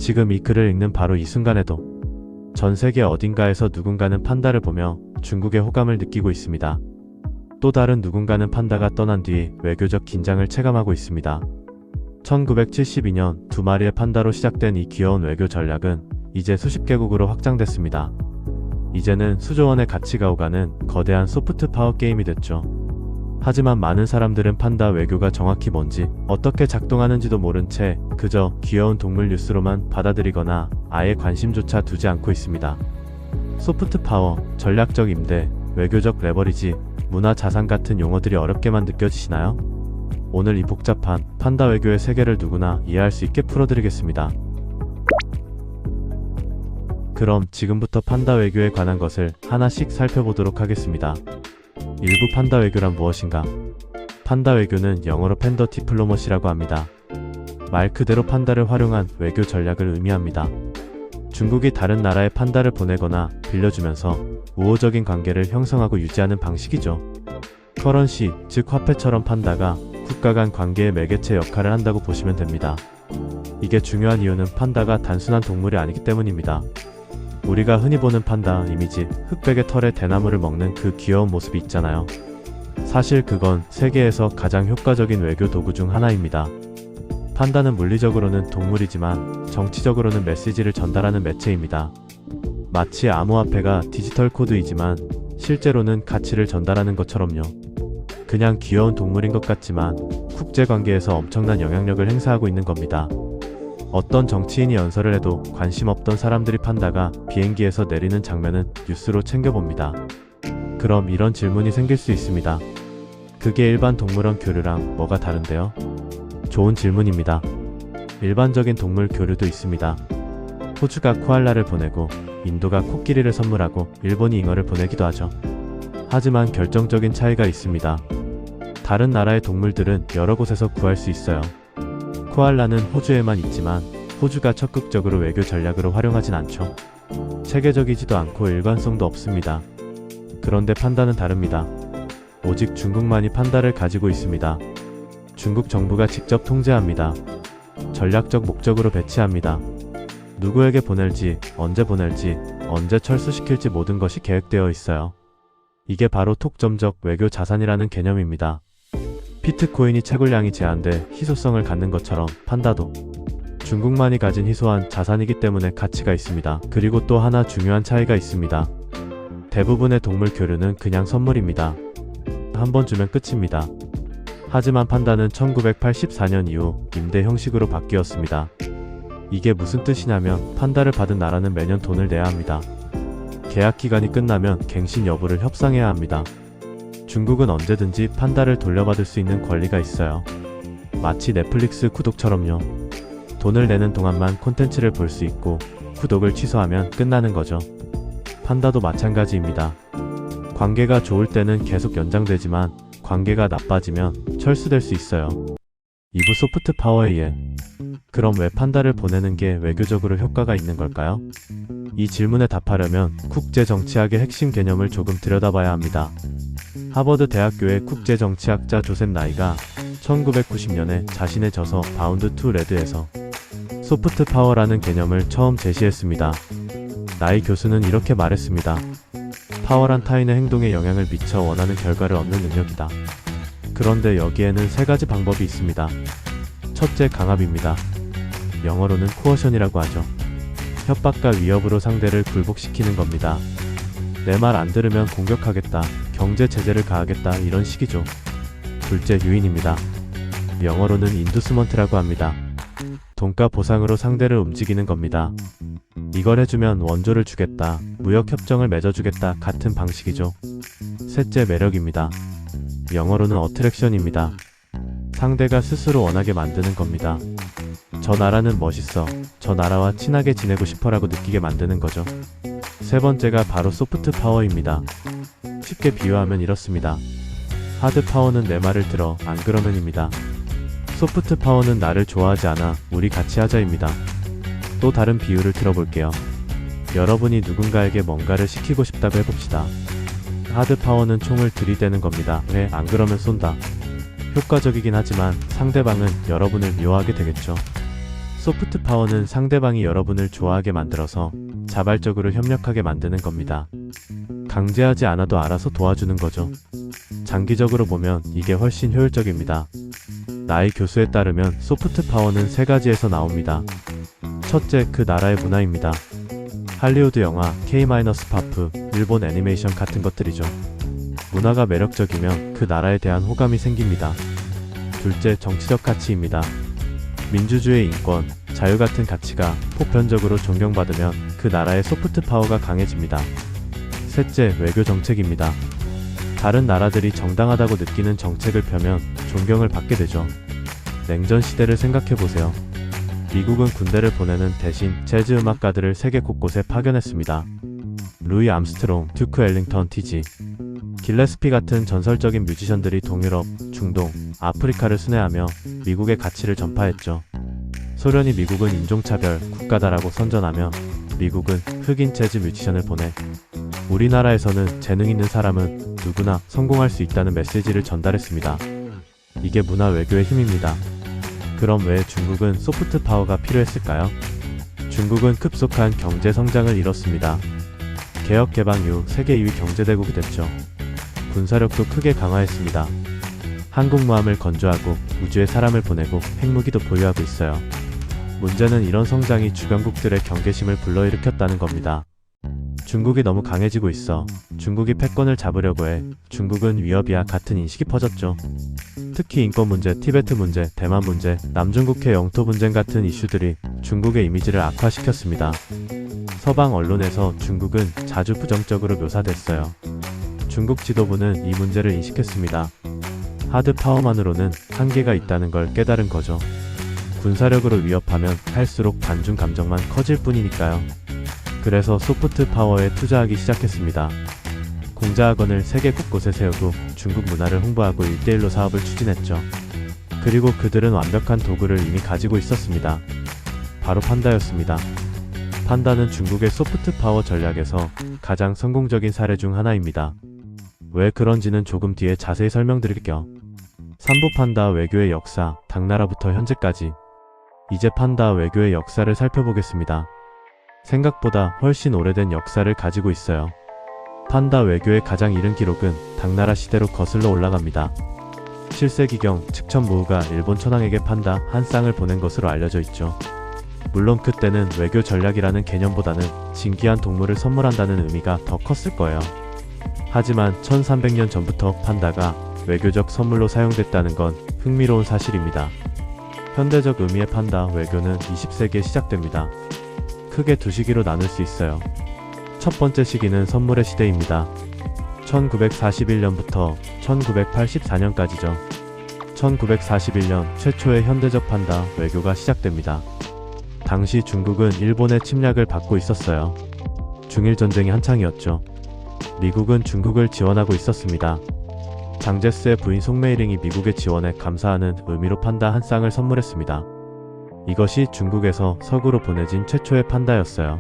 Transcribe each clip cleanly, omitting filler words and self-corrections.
지금 이 글을 읽는 바로 이 순간에도 전 세계 어딘가에서 누군가는 판다를 보며 중국의 호감을 느끼고 있습니다. 또 다른 누군가는 판다가 떠난 뒤 외교적 긴장을 체감하고 있습니다. 1972년 두 마리의 판다로 시작된 이 귀여운 외교 전략은 이제 수십 개국으로 확장됐습니다. 이제는 수조 원의 가치가 오가는 거대한 소프트 파워 게임이 됐죠. 하지만 많은 사람들은 판다 외교가 정확히 뭔지, 어떻게 작동하는지도 모른 채 그저 귀여운 동물 뉴스로만 받아들이거나 아예 관심조차 두지 않고 있습니다. 소프트 파워, 전략적 임대, 외교적 레버리지, 문화 자산 같은 용어들이 어렵게만 느껴지시나요? 오늘 이 복잡한 판다 외교의 세계를 누구나 이해할 수 있게 풀어드리겠습니다. 그럼 지금부터 판다 외교에 관한 것을 하나씩 살펴보도록 하겠습니다. 일부 판다 외교란 무엇인가? 판다 외교는 영어로 팬더 디플로머시라고 합니다. 말 그대로 판다를 활용한 외교 전략을 의미합니다. 중국이 다른 나라에 판다를 보내거나 빌려주면서 우호적인 관계를 형성하고 유지하는 방식이죠. 커런시, 즉 화폐처럼 판다가 국가 간 관계의 매개체 역할을 한다고 보시면 됩니다. 이게 중요한 이유는 판다가 단순한 동물이 아니기 때문입니다. 우리가 흔히 보는 판다 이미지, 흑백의 털에 대나무를 먹는 그 귀여운 모습이 있잖아요. 사실 그건 세계에서 가장 효과적인 외교 도구 중 하나입니다. 판다는 물리적으로는 동물이지만 정치적으로는 메시지를 전달하는 매체입니다. 마치 암호화폐가 디지털 코드이지만 실제로는 가치를 전달하는 것처럼요. 그냥 귀여운 동물인 것 같지만 국제관계에서 엄청난 영향력을 행사하고 있는 겁니다. 어떤 정치인이 연설을 해도 관심 없던 사람들이 판다가 비행기에서 내리는 장면은 뉴스로 챙겨봅니다. 그럼 이런 질문이 생길 수 있습니다. 그게 일반 동물원 교류랑 뭐가 다른데요? 좋은 질문입니다. 일반적인 동물 교류도 있습니다. 호주가 코알라를 보내고 인도가 코끼리를 선물하고 일본이 잉어를 보내기도 하죠. 하지만 결정적인 차이가 있습니다. 다른 나라의 동물들은 여러 곳에서 구할 수 있어요. 코알라는 호주에만 있지만 호주가 적극적으로 외교 전략으로 활용하진 않죠. 체계적이지도 않고 일관성도 없습니다. 그런데 판다는 다릅니다. 오직 중국만이 판다를 가지고 있습니다. 중국 정부가 직접 통제합니다. 전략적 목적으로 배치합니다. 누구에게 보낼지, 언제 철수시킬지 모든 것이 계획되어 있어요. 이게 바로 톡점적 외교 자산이라는 개념입니다. 비트코인이 채굴량이 제한돼 희소성을 갖는 것처럼 판다도 중국만이 가진 희소한 자산이기 때문에 가치가 있습니다. 그리고 또 하나 중요한 차이가 있습니다. 대부분의 동물 교류는 그냥 선물입니다. 한 번 주면 끝입니다. 하지만 판다는 1984년 이후 임대 형식으로 바뀌었습니다. 이게 무슨 뜻이냐면 판다를 받은 나라는 매년 돈을 내야 합니다. 계약 기간이 끝나면 갱신 여부를 협상해야 합니다. 중국은 언제든지 판다를 돌려받을 수 있는 권리가 있어요. 마치 넷플릭스 구독처럼요. 돈을 내는 동안만 콘텐츠를 볼 수 있고 구독을 취소하면 끝나는 거죠. 판다도 마찬가지입니다. 관계가 좋을 때는 계속 연장되지만 관계가 나빠지면 철수될 수 있어요. 2부 소프트 파워에 의해 그럼 왜 판다를 보내는 게 외교적으로 효과가 있는 걸까요? 이 질문에 답하려면 국제정치학의 핵심 개념을 조금 들여다봐야 합니다. 하버드 대학교의 국제정치학자 조셉 나이가 1990년에 자신의 저서 바운드 투 레드에서 소프트 파워라는 개념을 처음 제시했습니다. 나이 교수는 이렇게 말했습니다. 파워란 타인의 행동에 영향을 미쳐 원하는 결과를 얻는 능력이다. 그런데 여기에는 세 가지 방법이 있습니다. 첫째, 강압입니다. 영어로는 코어션이라고 하죠. 협박과 위협으로 상대를 굴복시키는 겁니다. 내 말 안 들으면 공격하겠다, 경제 제재를 가하겠다 이런 식이죠. 둘째, 유인입니다. 영어로는 인두스먼트라고 합니다. 돈가 보상으로 상대를 움직이는 겁니다. 이걸 해주면 원조를 주겠다, 무역협정을 맺어주겠다 같은 방식이죠. 셋째, 매력입니다. 영어로는 어트랙션입니다. 상대가 스스로 원하게 만드는 겁니다. 저 나라는 멋있어, 저 나라와 친하게 지내고 싶어라고 느끼게 만드는 거죠. 세 번째가 바로 소프트 파워입니다. 쉽게 비유하면 이렇습니다. 하드 파워는 내 말을 들어, 안 그러면입니다. 소프트 파워는 나를 좋아하지 않아, 우리 같이 하자입니다. 또 다른 비유를 들어볼게요. 여러분이 누군가에게 뭔가를 시키고 싶다고 해봅시다. 하드 파워는 총을 들이대는 겁니다. 왜? 안 그러면 쏜다. 효과적이긴 하지만 상대방은 여러분을 미워하게 되겠죠. 소프트 파워는 상대방이 여러분을 좋아하게 만들어서 자발적으로 협력하게 만드는 겁니다. 강제하지 않아도 알아서 도와주는 거죠. 장기적으로 보면 이게 훨씬 효율적입니다. 나의 교수에 따르면 소프트 파워는 세 가지에서 나옵니다. 첫째, 그 나라의 문화입니다. 할리우드 영화, K-팝, 일본 애니메이션 같은 것들이죠. 문화가 매력적이면 그 나라에 대한 호감이 생깁니다. 둘째, 정치적 가치입니다. 민주주의, 인권, 자유 같은 가치가 보편적으로 존경받으면 그 나라의 소프트 파워가 강해집니다. 셋째, 외교 정책입니다. 다른 나라들이 정당하다고 느끼는 정책을 펴면 존경을 받게 되죠. 냉전 시대를 생각해보세요. 미국은 군대를 보내는 대신 재즈 음악가들을 세계 곳곳에 파견했습니다. 루이 암스트롱, 듀크 엘링턴, 티지 길레스피 같은 전설적인 뮤지션들이 동유럽, 중동, 아프리카를 순회하며 미국의 가치를 전파했죠. 소련이 미국은 인종차별 국가다라고 선전하며 미국은 흑인 재즈 뮤지션을 보내 우리나라에서는 재능 있는 사람은 누구나 성공할 수 있다는 메시지를 전달했습니다. 이게 문화 외교의 힘입니다. 그럼 왜 중국은 소프트 파워가 필요했을까요? 중국은 급속한 경제 성장을 이뤘습니다. 개혁 개방 이후 세계 2위 경제대국이 됐죠. 군사력도 크게 강화했습니다. 항공모함을 건조하고 우주에 사람을 보내고 핵무기도 보유하고 있어요. 문제는 이런 성장이 주변국들의 경계심을 불러일으켰다는 겁니다. 중국이 너무 강해지고 있어. 중국이 패권을 잡으려고 해. 중국은 위협이야 같은 인식이 퍼졌죠. 특히 인권 문제, 티베트 문제, 대만 문제, 남중국해 영토 분쟁 같은 이슈들이 중국의 이미지를 악화시켰습니다. 서방 언론에서 중국은 자주 부정적으로 묘사됐어요. 중국 지도부는 이 문제를 인식했습니다. 하드 파워만으로는 한계가 있다는 걸 깨달은 거죠. 군사력으로 위협하면 할수록 반중 감정만 커질 뿐이니까요. 그래서 소프트 파워에 투자하기 시작했습니다. 공자학원을 세계 곳곳에 세우고 중국 문화를 홍보하고 1대1로 사업을 추진했죠. 그리고 그들은 완벽한 도구를 이미 가지고 있었습니다. 바로 판다였습니다. 판다는 중국의 소프트 파워 전략에서 가장 성공적인 사례 중 하나입니다. 왜 그런지는 조금 뒤에 자세히 설명드릴게요. 3부 판다 외교의 역사, 당나라부터 현재까지. 이제 판다 외교의 역사를 살펴보겠습니다. 생각보다 훨씬 오래된 역사를 가지고 있어요. 판다 외교의 가장 이른 기록은 당나라 시대로 거슬러 올라갑니다. 7세기경 측천무후가 일본 천황에게 판다 한 쌍을 보낸 것으로 알려져 있죠. 물론 그때는 외교 전략이라는 개념보다는 진귀한 동물을 선물한다는 의미가 더 컸을 거예요. 하지만 1300년 전부터 판다가 외교적 선물로 사용됐다는 건 흥미로운 사실입니다. 현대적 의미의 판다 외교는 20세기에 시작됩니다. 크게 두 시기로 나눌 수 있어요. 첫 번째 시기는 선물의 시대입니다. 1941년부터 1984년까지죠. 1941년 최초의 현대적 판다 외교가 시작됩니다. 당시 중국은 일본의 침략을 받고 있었어요. 중일전쟁이 한창이었죠. 미국은 중국을 지원하고 있었습니다. 장제스의 부인 송메이링이 미국의 지원에 감사하는 의미로 판다 한 쌍을 선물했습니다. 이것이 중국에서 서구로 보내진 최초의 판다였어요.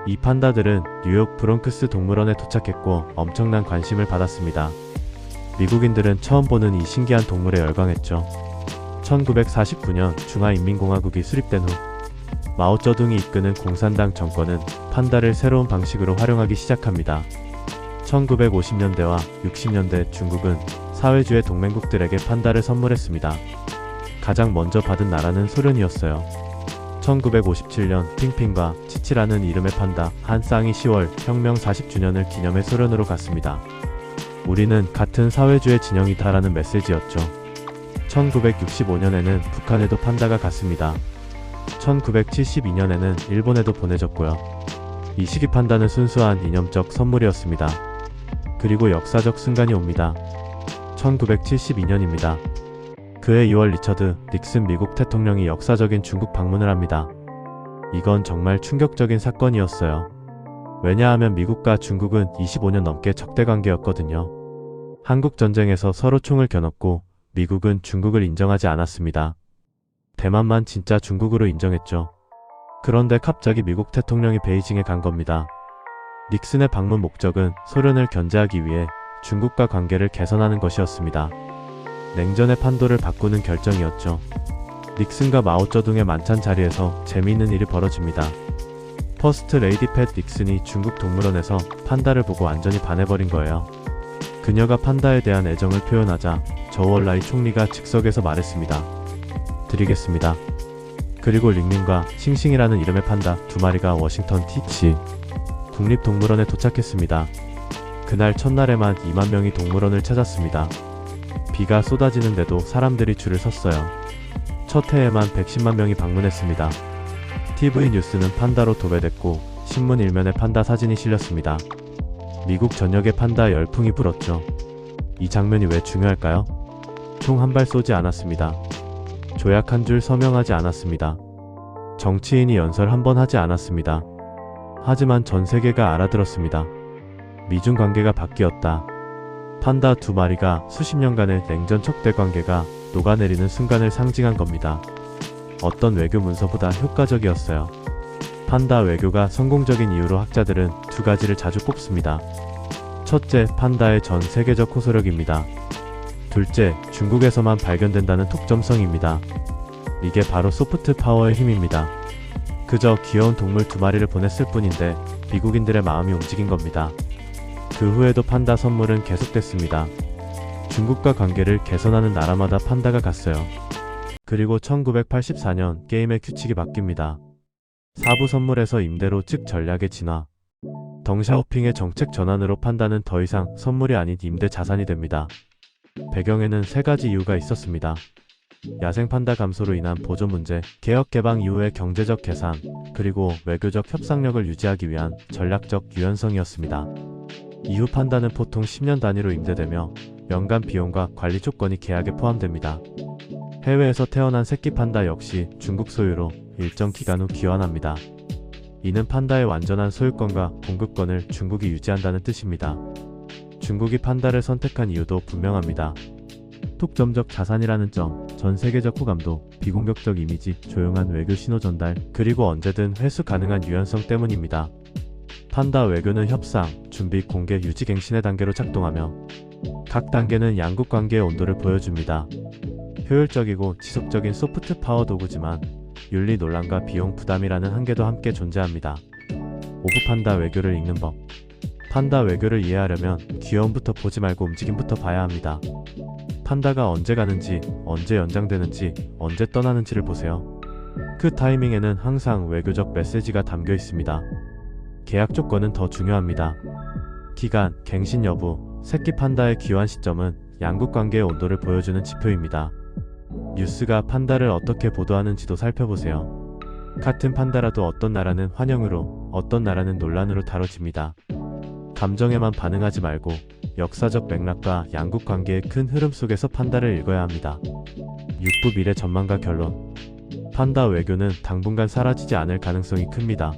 이 판다들은 뉴욕 브롱크스 동물원에 도착했고 엄청난 관심을 받았습니다. 미국인들은 처음 보는 이 신기한 동물에 열광했죠. 1949년 중화인민공화국이 수립된 후 마오쩌둥이 이끄는 공산당 정권은 판다를 새로운 방식으로 활용하기 시작합니다. 1950년대와 60년대 중국은 사회주의 동맹국들에게 판다를 선물했습니다. 가장 먼저 받은 나라는 소련이었어요. 1957년 핑핑과 치치라는 이름의 판다 한 쌍이 10월 혁명 40주년을 기념해 소련으로 갔습니다. 우리는 같은 사회주의 진영이다라는 메시지였죠. 1965년에는 북한에도 판다가 갔습니다. 1972년에는 일본에도 보내졌고요. 이 시기 판다는 순수한 이념적 선물이었습니다. 그리고 역사적 순간이 옵니다. 1972년입니다. 그해 2월 리처드 닉슨 미국 대통령이 역사적인 중국 방문을 합니다. 이건 정말 충격적인 사건이었어요. 왜냐하면 미국과 중국은 25년 넘게 적대 관계였거든요. 한국전쟁에서 서로 총을 겨눴고 미국은 중국을 인정하지 않았습니다. 대만만 진짜 중국으로 인정했죠. 그런데 갑자기 미국 대통령이 베이징에 간 겁니다. 닉슨의 방문 목적은 소련을 견제하기 위해 중국과 관계를 개선하는 것이었습니다. 냉전의 판도를 바꾸는 결정이었죠. 닉슨과 마오쩌둥의 만찬 자리에서 재미있는 일이 벌어집니다. 퍼스트 레이디 팻 닉슨이 중국 동물원에서 판다를 보고 완전히 반해버린 거예요. 그녀가 판다에 대한 애정을 표현하자 저우얼라이 총리가 즉석에서 말했습니다. 드리겠습니다. 그리고 링링과 싱싱이라는 이름의 판다 2마리가 워싱턴 DC 국립동물원에 도착했습니다. 그날 첫날에만 2만 명이 동물원을 찾았습니다. 비가 쏟아지는데도 사람들이 줄을 섰어요. 첫 해에만 110만 명이 방문했습니다. TV 뉴스는 판다로 도배됐고 신문 일면에 판다 사진이 실렸습니다. 미국 전역에 판다 열풍이 불었죠. 이 장면이 왜 중요할까요? 총 한 발 쏘지 않았습니다. 조약 한 줄 서명하지 않았습니다. 정치인이 연설 한 번 하지 않았습니다. 하지만 전 세계가 알아들었습니다. 미중 관계가 바뀌었다. 판다 2마리가 수십 년간의 냉전 척대 관계가 녹아내리는 순간을 상징한 겁니다. 어떤 외교 문서보다 효과적이었어요. 판다 외교가 성공적인 이유로 학자들은 두 가지를 자주 꼽습니다. 첫째, 판다의 전 세계적 호소력입니다. 둘째, 중국에서만 발견된다는 독점성입니다. 이게 바로 소프트 파워의 힘입니다. 그저 귀여운 동물 2마리를 보냈을 뿐인데 미국인들의 마음이 움직인 겁니다. 그 후에도 판다 선물은 계속됐습니다. 중국과 관계를 개선하는 나라마다 판다가 갔어요. 그리고 1984년 게임의 규칙이 바뀝니다. 사부 선물에서 임대로 즉 전략의 진화. 덩샤오핑의 정책 전환으로 판다는 더 이상 선물이 아닌 임대 자산이 됩니다. 배경에는 세 가지 이유가 있었습니다. 야생 판다 감소로 인한 보존 문제, 개혁 개방 이후의 경제적 계산, 그리고 외교적 협상력을 유지하기 위한 전략적 유연성이었습니다. 이후 판다는 보통 10년 단위로 임대되며 연간 비용과 관리 조건이 계약에 포함됩니다. 해외에서 태어난 새끼 판다 역시 중국 소유로 일정 기간 후 귀환합니다. 이는 판다의 완전한 소유권과 공급권을 중국이 유지한다는 뜻입니다. 중국이 판다를 선택한 이유도 분명합니다. 독점적 자산이라는 점, 전 세계적 호감도, 비공격적 이미지, 조용한 외교 신호 전달, 그리고 언제든 회수 가능한 유연성 때문입니다. 판다 외교는 협상, 준비, 공개, 유지, 갱신의 단계로 작동하며 각 단계는 양국 관계의 온도를 보여줍니다. 효율적이고 지속적인 소프트 파워 도구지만 윤리 논란과 비용 부담이라는 한계도 함께 존재합니다. 오브 판다 외교를 읽는 법. 판다 외교를 이해하려면 귀여움부터 보지 말고 움직임부터 봐야 합니다. 판다가 언제 가는지, 언제 연장되는지, 언제 떠나는지를 보세요. 그 타이밍에는 항상 외교적 메시지가 담겨 있습니다. 계약 조건은 더 중요합니다. 기간, 갱신 여부, 새끼 판다의 귀환 시점은 양국 관계의 온도를 보여주는 지표입니다. 뉴스가 판다를 어떻게 보도하는지도 살펴보세요. 같은 판다라도 어떤 나라는 환영으로, 어떤 나라는 논란으로 다뤄집니다. 감정에만 반응하지 말고 역사적 맥락과 양국 관계의 큰 흐름 속에서 판다를 읽어야 합니다. 6부 미래 전망과 결론. 판다 외교는 당분간 사라지지 않을 가능성이 큽니다.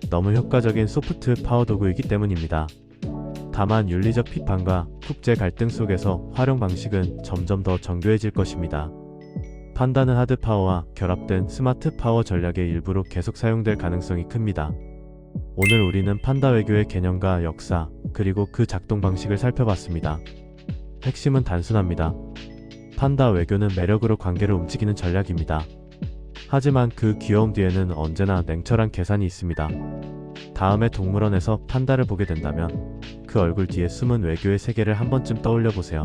너무 효과적인 소프트 파워 도구이기 때문입니다. 다만 윤리적 비판과 국제 갈등 속에서 활용 방식은 점점 더 정교해질 것입니다. 판다는 하드 파워와 결합된 스마트 파워 전략의 일부로 계속 사용될 가능성이 큽니다. 오늘 우리는 판다 외교의 개념과 역사, 그리고 그 작동 방식을 살펴봤습니다. 핵심은 단순합니다. 판다 외교는 매력으로 관계를 움직이는 전략입니다. 하지만 그 귀여움 뒤에는 언제나 냉철한 계산이 있습니다. 다음에 동물원에서 판다를 보게 된다면 그 얼굴 뒤에 숨은 외교의 세계를 한 번쯤 떠올려 보세요.